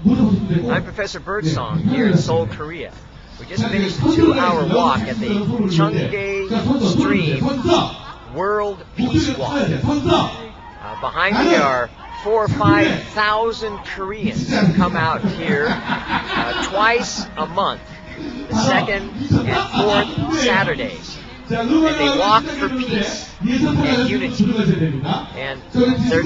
I'm Professor Birdsong here in Seoul, Korea. We just finished a 2-hour walk at the Cheonggye Stream World Peace Walk. Behind me are 4,000 or 5,000 Koreans who come out here twice a month, the second and fourth Saturdays. And they walk for peace and unity. And they're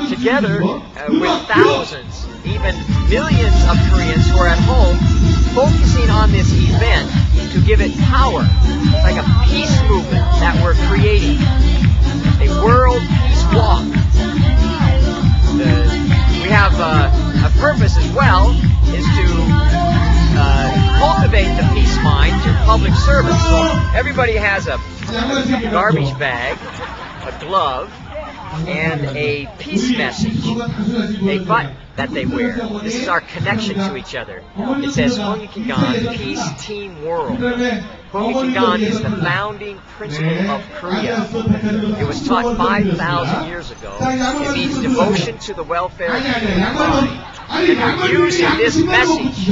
together with thousands, even millions of Koreans who are at home, focusing on this event to give it power. It's like a peace movement that we're creating. A world peace walk. We have a purpose as well, is to cultivate the peace mind through public service. So everybody has a garbage bag, a glove, and a peace message, a button that they wear. This is our connection to each other. It says in-Gan, peace, team, world. in-Gan is the founding principle of Korea. It was taught 5,000 years ago. It means devotion to the welfare of humankind. And we're using this message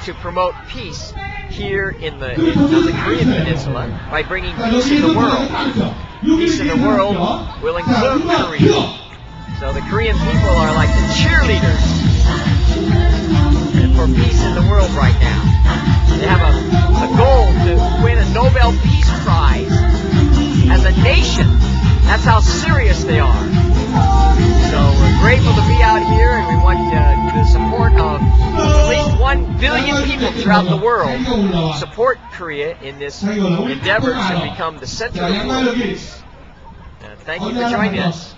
to promote peace here in the Korean Peninsula by bringing peace in the world. Peace in the world will include Korea. So the Korean people are like the cheerleaders for peace in the world right now. They have a goal to win a Nobel Peace Prize as a nation. That's how serious they are. So we're grateful to be out here, and we want the support of at least 1 billion people throughout the world support Korea in this endeavor to become the center of the world. Thank you for joining us.